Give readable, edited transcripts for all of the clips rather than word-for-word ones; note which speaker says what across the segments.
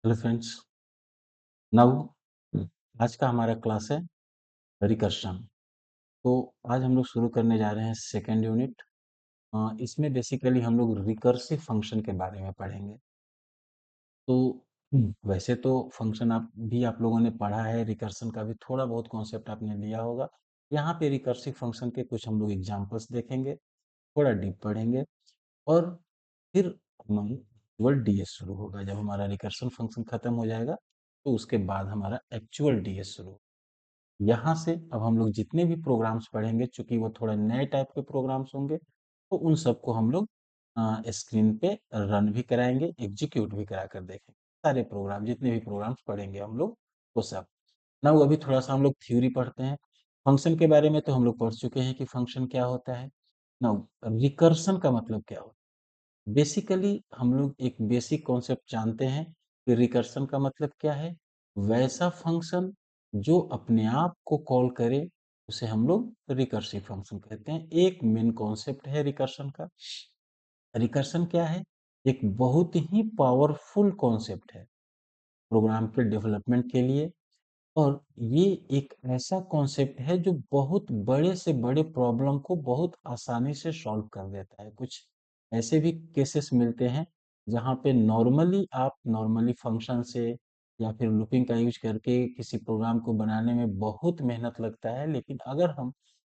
Speaker 1: Hello friends. Now आज का हमारा क्लास है रिकर्शन। तो आज हम लोग शुरू करने जा रहे हैं सेकेंड यूनिट। इसमें बेसिकली हम लोग रिकर्सिव फंक्शन के बारे में पढ़ेंगे। तो वैसे तो फंक्शन आप लोगों ने पढ़ा है, रिकर्शन का भी थोड़ा बहुत कॉन्सेप्ट आपने लिया होगा। यहाँ पे रिकर्सिव फंक्शन के कुछ हम लोग एग्जांपल्स देखेंगे, थोड़ा डीप पढ़ेंगे और फिर एक्चुअल डीएस शुरू होगा। जब हमारा रिकर्शन फंक्शन खत्म हो जाएगा तो उसके बाद हमारा एक्चुअल डीएस शुरू। यहाँ से अब हम लोग जितने भी प्रोग्राम्स पढ़ेंगे, चूंकि वो थोड़ा नए टाइप के प्रोग्राम्स होंगे, तो उन सबको हम लोग स्क्रीन पे रन भी कराएंगे, एग्जीक्यूट भी करा कर देखेंगे। सारे प्रोग्राम, जितने भी प्रोग्राम्स पढ़ेंगे हम लोग वो सब। ना वो अभी थोड़ा सा हम लोग थ्योरी पढ़ते हैं। फंक्शन के बारे में तो हम लोग पढ़ चुके हैं कि फंक्शन क्या होता है। ना रिकर्सन का मतलब क्या होता है। बेसिकली हम लोग एक बेसिक कॉन्सेप्ट जानते हैं कि रिकर्सन का मतलब क्या है। वैसा फंक्शन जो अपने आप को कॉल करे उसे हम लोग रिकर्सिव फंक्शन कहते हैं। एक मेन कॉन्सेप्ट है रिकर्सन का। रिकर्सन क्या है? एक बहुत ही पावरफुल कॉन्सेप्ट है प्रोग्राम के डेवलपमेंट के लिए। और ये एक ऐसा कॉन्सेप्ट है जो बहुत बड़े से बड़े प्रॉब्लम को बहुत आसानी से सॉल्व कर देता है। कुछ ऐसे भी केसेस मिलते हैं जहाँ पे नॉर्मली फंक्शन से या फिर लूपिंग का यूज करके किसी प्रोग्राम को बनाने में बहुत मेहनत लगता है, लेकिन अगर हम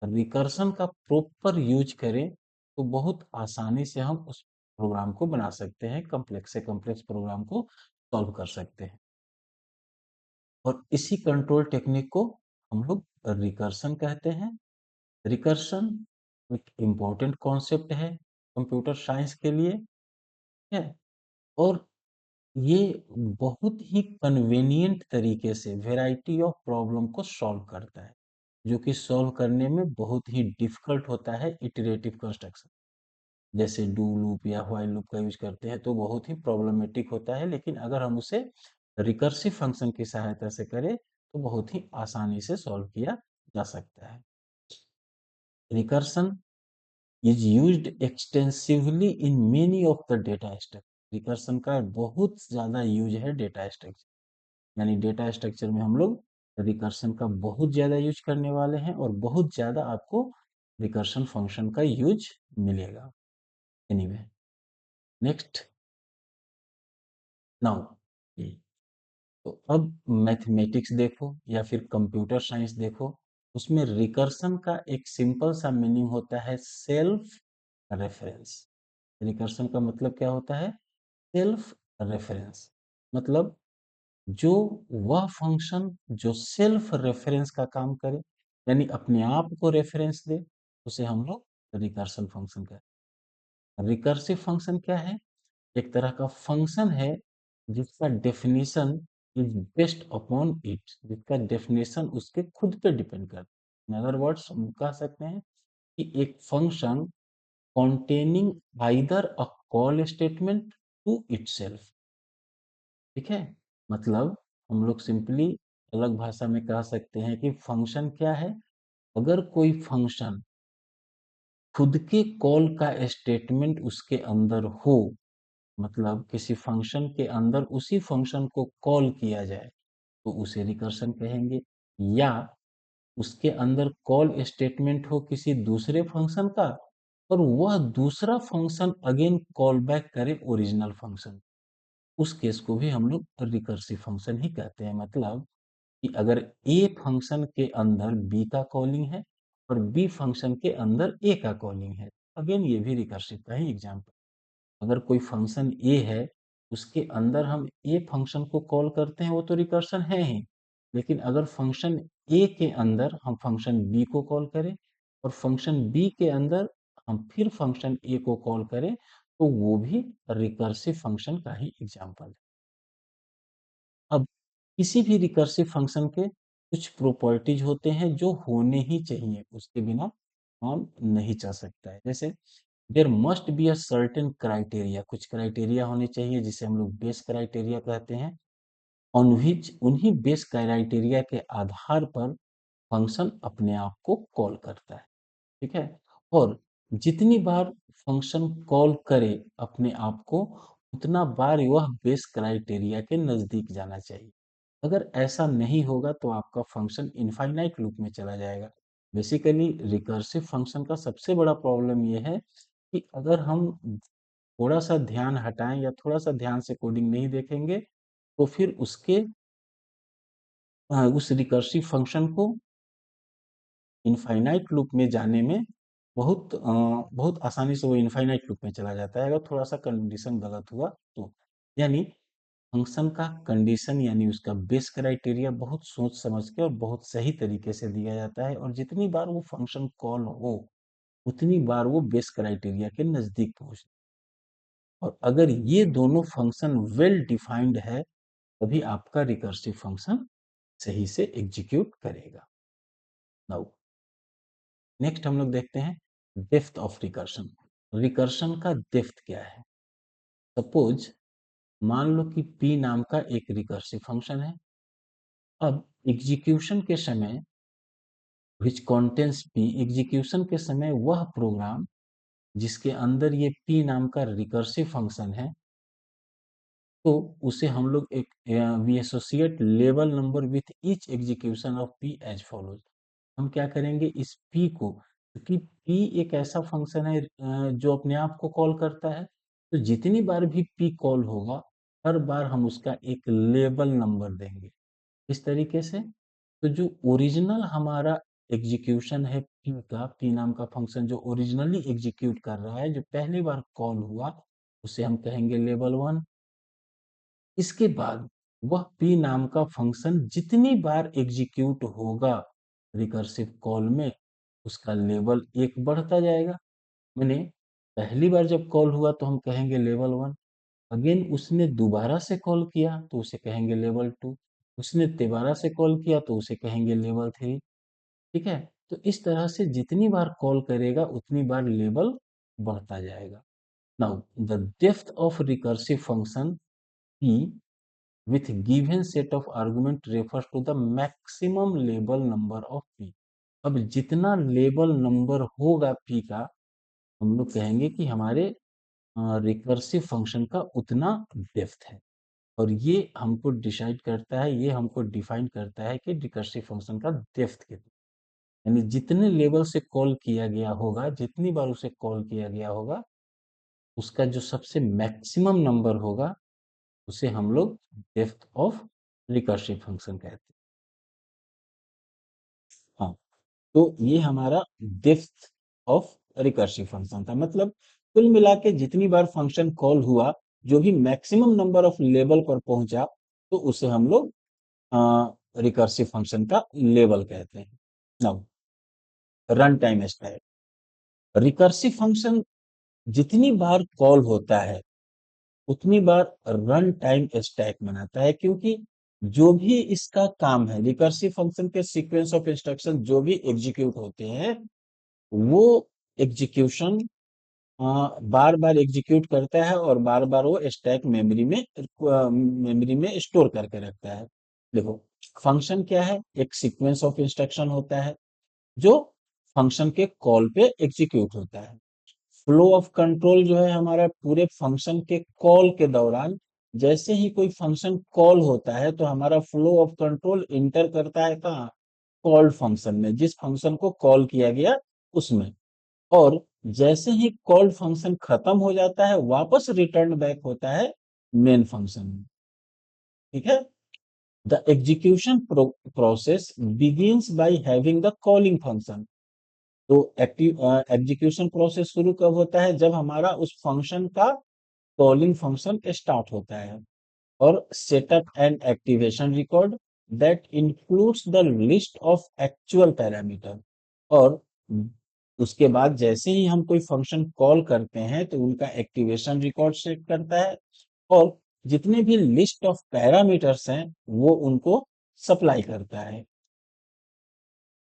Speaker 1: रिकर्सन का प्रॉपर यूज करें तो बहुत आसानी से हम उस प्रोग्राम को बना सकते हैं, कम्प्लेक्स से कम्प्लेक्स प्रोग्राम को सॉल्व कर सकते हैं। और इसी कंट्रोल टेक्निक को हम लोग रिकर्सन कहते हैं। रिकर्सन एक इम्पोर्टेंट कॉन्सेप्ट है कंप्यूटर साइंस के लिए है। और ये बहुत ही कन्वीनियंट तरीके से वैरायटी ऑफ प्रॉब्लम को सॉल्व करता है, जो कि सॉल्व करने में बहुत ही डिफिकल्ट होता है इटरेटिव कंस्ट्रक्शन। जैसे डू लूप या व्हाइल लूप का यूज करते हैं तो बहुत ही प्रॉब्लमेटिक होता है, लेकिन अगर हम उसे रिकर्सिव फंक्शन की सहायता से करें तो बहुत ही आसानी से सॉल्व किया जा सकता है। Recursion is used extensively in many of the data structure. Recursion का बहुत ज्यादा यूज है डेटा स्ट्रक्चर, यानी डेटा स्ट्रक्चर में हम लोग रिकर्सन का बहुत ज्यादा यूज करने वाले हैं और बहुत ज्यादा आपको रिकर्सन फंक्शन का यूज मिलेगा। Anyway, next. नाउ तो अब मैथमेटिक्स देखो या फिर कंप्यूटर साइंस देखो, उसमें रिकर्सन का एक सिंपल सा मीनिंग होता है सेल्फ रेफरेंस। रिकर्सन का मतलब क्या होता है? Self reference. मतलब जो वह फंक्शन जो सेल्फ रेफरेंस का काम करे, यानी अपने आप को रेफरेंस दे, उसे हम लोग रिकर्सन फंक्शन कहते हैं। रिकर्सिव फंक्शन क्या है? एक तरह का फंक्शन है जिसका definition is based upon it, जिसका डेफिनेशन उसके खुद पे डिपेंड करता है। इन अदर वर्ड्स हम कह सकते हैं कि एक function containing either a call statement to itself। ठीक है, मतलब हम लोग सिंपली अलग भाषा में कह सकते हैं कि फंक्शन क्या है। अगर कोई फंक्शन खुद के कॉल का स्टेटमेंट उसके अंदर हो, मतलब किसी फंक्शन के अंदर उसी फंक्शन को कॉल किया जाए तो उसे रिकर्सन कहेंगे। या उसके अंदर कॉल स्टेटमेंट हो किसी दूसरे फंक्शन का और वह दूसरा फंक्शन अगेन कॉल बैक करे ओरिजिनल फंक्शन, उस केस को भी हम लोग रिकर्सिव फंक्शन ही कहते हैं। मतलब कि अगर ए फंक्शन के अंदर बी का कॉलिंग है और बी फंक्शन के अंदर ए का कॉलिंग है, अगेन ये भी रिकर्सिव का ही एग्जाम्पल। अगर कोई फंक्शन ए है, उसके अंदर हम ए फंक्शन को कॉल करते हैं, वो तो रिकर्सन है ही। लेकिन अगर फंक्शन ए के अंदर हम फंक्शन बी को कॉल करें और फंक्शन बी के अंदर हम फिर फंक्शन ए को कॉल करें, तो वो भी रिकर्सिव फंक्शन का ही एग्जाम्पल है। अब किसी भी रिकर्सिव फंक्शन के कुछ प्रॉपर्टीज होते हैं जो होने ही चाहिए, उसके बिना काम नहीं चल सकता है। जैसे there must be a certain criteria, कुछ क्राइटेरिया होने चाहिए जिसे हम लोग बेस क्राइटेरिया कहते हैं। ऑन विच, उन्हीं बेस क्राइटेरिया के आधार पर फंक्शन अपने आप को कॉल करता है। ठीक है, और जितनी बार फंक्शन कॉल करे अपने आप को, उतना बार वह बेस क्राइटेरिया के नजदीक जाना चाहिए। अगर ऐसा नहीं होगा तो आपका फंक्शन इनफाइनाइट लूप में चला जाएगा। बेसिकली रिकर्सिव फंक्शन का सबसे बड़ा प्रॉब्लम ये है कि अगर हम थोड़ा सा ध्यान हटाएं या थोड़ा सा ध्यान से कोडिंग नहीं देखेंगे तो फिर उस रिकर्सिव फंक्शन को इनफाइनाइट लूप में जाने में बहुत आसानी से वो इनफाइनाइट लूप में चला जाता है अगर थोड़ा सा कंडीशन गलत हुआ तो। यानी फंक्शन का कंडीशन यानी उसका बेस क्राइटेरिया बहुत सोच समझ के और बहुत सही तरीके से दिया जाता है, और जितनी बार वो फंक्शन कॉल हो उतनी बार वो बेस क्राइटेरिया के नजदीक पहुंचे। और अगर ये दोनों फंक्शन वेल डिफाइंड है तभी आपका रिकर्सिव फंक्शन सही से एग्जीक्यूट करेगा। नाउ नेक्स्ट हम लोग देखते हैं डेप्थ ऑफ रिकर्शन। रिकर्शन का डेप्थ क्या है? सपोज मान लो कि p नाम का एक रिकर्सिव फंक्शन है। अब एग्जीक्यूशन के समय विच कंटेन्स p, एग्जीक्यूशन के समय वह प्रोग्राम जिसके अंदर ये p नाम का रिकर्सिव फंक्शन है, तो उसे हम लोग एक we associate level number with each execution of p as follows. हम क्या करेंगे इस p को, क्योंकि p एक ऐसा फंक्शन है जो अपने आप को कॉल करता है, तो जितनी बार भी p कॉल होगा हर बार हम उसका एक लेवल नंबर देंगे। इस तरीके से तो जो ओरिजिनल हमारा एग्जीक्यूशन है p का, p नाम का फंक्शन जो ओरिजिनली एग्जीक्यूट कर रहा है, जो पहली बार कॉल हुआ उसे हम कहेंगे लेवल 1। इसके बाद वह p नाम का फंक्शन जितनी बार एग्जीक्यूट होगा रिकर्सिव कॉल में उसका लेवल 1 बढ़ता जाएगा। मैंने पहली बार जब कॉल हुआ तो हम कहेंगे लेवल 1, अगेन उसने दोबारा से कॉल किया तो उसे कहेंगे लेवल 2, उसने तिबारा से कॉल किया तो उसे कहेंगे लेवल 3। ठीक है, तो इस तरह से जितनी बार कॉल करेगा उतनी बार लेवल बढ़ता जाएगा। Now the depth of recursive function p with given set of argument refers to the maximum label number of p। अब जितना लेबल नंबर होगा p का हम लोग कहेंगे कि हमारे रिकर्सिव फंक्शन का उतना डेप्थ है, और ये हमको डिसाइड करता है, ये हमको डिफाइन करता है कि रिकर्सिव फंक्शन का डेप्थ कितना, यानी जितने लेवल से कॉल किया गया होगा, जितनी बार उसे कॉल किया गया होगा उसका जो सबसे मैक्सिमम नंबर होगा उसे हम लोग डेप्थ ऑफ रिकर्सिव फंक्शन कहते हैं। हाँ, तो ये हमारा डेप्थ ऑफ रिकर्सिव फंक्शन था। मतलब कुल मिला के जितनी बार फंक्शन कॉल हुआ जो भी मैक्सिमम नंबर ऑफ लेवल पर पहुंचा तो उसे हम लोग रिकर्सिव फंक्शन का लेवल कहते हैं। Now run time stack. Recursive function जितनी बार कॉल होता है उतनी बार रन टाइम स्टैक बनाता है, क्योंकि जो भी इसका काम है रिकर्सिव फंक्शन के सीक्वेंस ऑफ इंस्ट्रक्शन जो भी एग्जीक्यूट होते हैं वो एग्जीक्यूशन बार बार एग्जीक्यूट करता है और बार बार वो स्टैक मेमोरी में स्टोर करके रखता है। देखो फंक्शन क्या है, एक सीक्वेंस ऑफ इंस्ट्रक्शन होता है जो फंक्शन के कॉल पे एग्जीक्यूट होता है। फ्लो ऑफ कंट्रोल जो है हमारा पूरे फंक्शन के कॉल के दौरान, जैसे ही कोई फंक्शन कॉल होता है तो हमारा फ्लो ऑफ कंट्रोल इंटर करता है कहाँ, कॉल्ड फंक्शन में, जिस फंक्शन को कॉल किया गया उसमें। और जैसे ही कॉल्ड फंक्शन खत्म हो जाता है वापस रिटर्न बैक होता है मेन फंक्शन में। ठीक है, the execution process begins by having the calling function. तो एक्टिव एग्जीक्यूशन प्रोसेस शुरू कब होता है, जब हमारा उस फंक्शन का कॉलिंग फंक्शन स्टार्ट होता है। और setup and activation record that includes the list of actual parameter. और उसके बाद जैसे ही हम कोई फंक्शन कॉल करते हैं तो उनका एक्टिवेशन रिकॉर्ड सेट करता है और जितने भी लिस्ट ऑफ पैरामीटर्स हैं वो उनको सप्लाई करता है।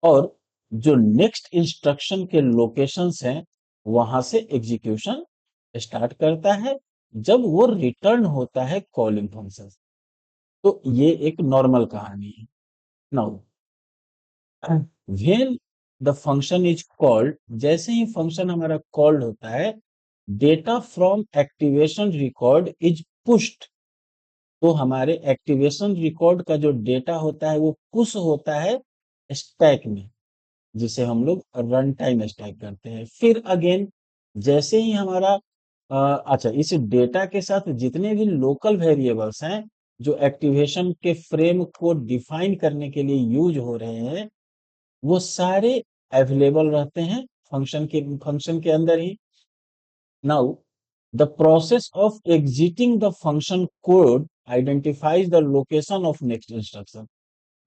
Speaker 1: और जो नेक्स्ट इंस्ट्रक्शन के लोकेशंस हैं वहां से एग्जीक्यूशन स्टार्ट करता है जब वो रिटर्न होता है कॉलिंग फंक्शन। तो ये एक नॉर्मल कहानी है। Now when the function is called, जैसे ही फंक्शन हमारा कॉल्ड होता है data from activation record is pushed. तो हमारे एक्टिवेशन रिकॉर्ड का जो डेटा होता है वो पुश होता है स्टैक में, जिसे हम लोग रन टाइम स्टैक करते हैं। फिर अगेन जैसे ही हमारा अच्छा, इस डेटा के साथ जितने भी लोकल वेरिएबल्स हैं जो एक्टिवेशन के फ्रेम को डिफाइन करने के लिए यूज हो रहे हैं, वो सारे अवेलेबल रहते हैं फंक्शन के अंदर ही। Now, the process of exiting the function code identifies the location of next instruction।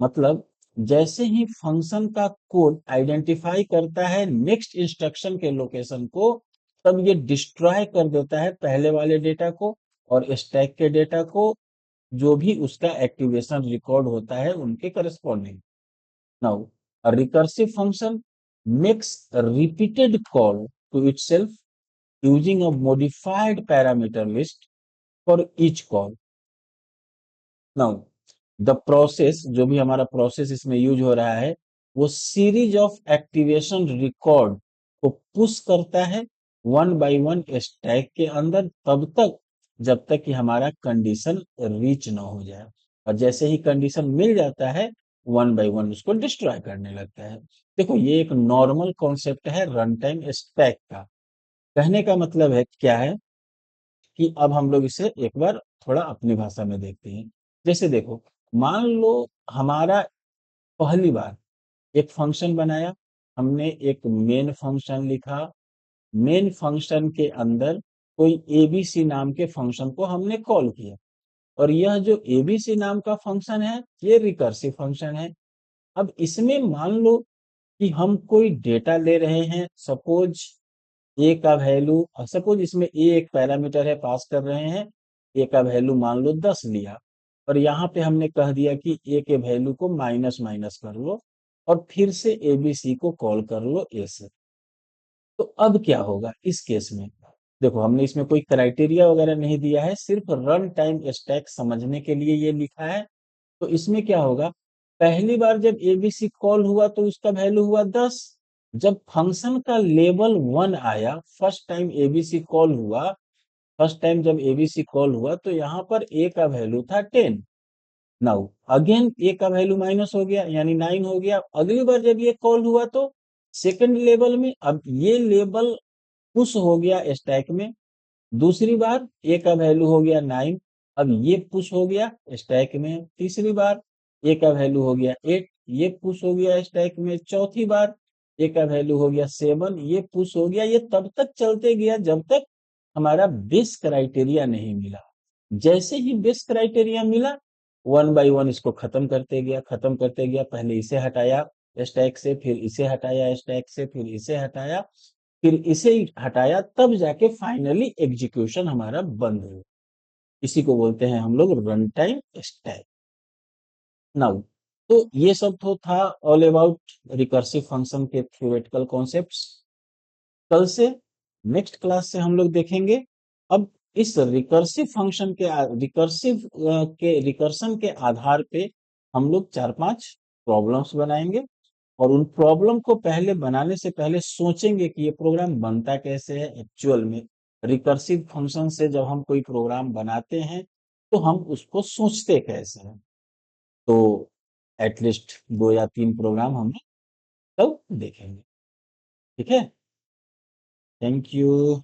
Speaker 1: मतलब जैसे ही फंक्शन का कोड आइडेंटिफाई करता है नेक्स्ट इंस्ट्रक्शन के लोकेशन को, तब ये डिस्ट्रॉय कर देता है पहले वाले डेटा को और स्टैक के डेटा को, जो भी उसका एक्टिवेशन रिकॉर्ड होता है उनके corresponding. Now a recursive function makes a repeated call to itself using a modified parameter list for each call। Now the process, जो भी हमारा प्रोसेस इसमें यूज हो रहा है, वो सीरीज ऑफ एक्टिवेशन रिकॉर्ड को पुश करता है वन बाय वन स्टैक के अंदर, तब तक जब तक कि हमारा कंडीशन रीच ना हो जाए। और जैसे ही कंडीशन मिल जाता है, वन बाय वन उसको डिस्ट्रॉय करने लगता है। देखो, ये एक नॉर्मल कॉन्सेप्ट है रन टाइम स्टैक का। कहने का मतलब है क्या है कि अब हम लोग इसे एक बार थोड़ा अपनी भाषा में देखते हैं। जैसे देखो, मान लो हमारा पहली बार एक फंक्शन बनाया, हमने एक मेन फंक्शन लिखा, मेन फंक्शन के अंदर कोई एबीसी नाम के फंक्शन को हमने कॉल किया, और यह जो एबीसी नाम का फंक्शन है ये रिकर्सिव फंक्शन है। अब इसमें मान लो कि हम कोई डेटा ले रहे हैं, सपोज ए का वैल्यू, सपोज इसमें ए एक पैरामीटर है, पास कर रहे हैं, ए का वैल्यू मान लो 10 लिया, और यहाँ पे हमने कह दिया कि ए के वैल्यू को माइनस माइनस कर लो और फिर से एबीसी को कॉल कर लो ए से। तो अब क्या होगा इस केस में? देखो, हमने इसमें कोई क्राइटेरिया वगैरह नहीं दिया है, सिर्फ रन टाइम स्टैक समझने के लिए ये लिखा है। तो इसमें क्या होगा, पहली बार जब एबीसी कॉल हुआ तो उसका वैल्यू हुआ 10। जब फंक्शन का लेवल 1 आया, फर्स्ट टाइम एबीसी कॉल हुआ, फर्स्ट टाइम जब एबीसी कॉल हुआ तो यहाँ पर ए का वैल्यू था 10। नाउ अगेन ए का वैल्यू माइनस हो गया, यानी 9 हो गया। अगली बार जब ये कॉल हुआ तो सेकंड लेवल में अब ये लेवल पुश हो गया स्टैक में। दूसरी बार ए का वैल्यू हो गया 9, अब ये पुश हो गया स्टैक में। तीसरी बार ए का वैल्यू हो गया 8, ये पुश हो गया स्टैक में। चौथी बार ए का वैल्यू हो गया 7, ये पुश हो गया। ये तब तक चलते गया जब तक हमारा बेस क्राइटेरिया नहीं मिला। जैसे ही बेस क्राइटेरिया मिला, वन बाय वन इसको खत्म करते गया, खत्म करते गया। पहले इसे हटाया स्टैक से, फिर इसे हटाया स्टैक से, फिर इसे हटाया, फिर इसे हटाया, तब जाके फाइनली एग्जीक्यूशन हमारा बंद हो। इसी को बोलते हैं हम लोग रन टाइम स्टैक। नाउ, तो ये सब तो था ऑल अबाउट रिकर्सिव फंक्शन के थ्योरेटिकल कॉन्सेप्ट्स। कल से, नेक्स्ट क्लास से हम लोग देखेंगे अब इस रिकर्सिव फंक्शन के रिकर्सन के आधार पे हम लोग 4-5 प्रॉब्लम्स बनाएंगे, और उन प्रॉब्लम को पहले बनाने से पहले सोचेंगे कि ये प्रोग्राम बनता कैसे है एक्चुअल में। रिकर्सिव फंक्शन से जब हम कोई प्रोग्राम बनाते हैं तो हम उसको सोचते कैसे हैं। तो एटलीस्ट 2 या 3 प्रोग्राम हम तब देखेंगे। ठीक है, थैंक यू।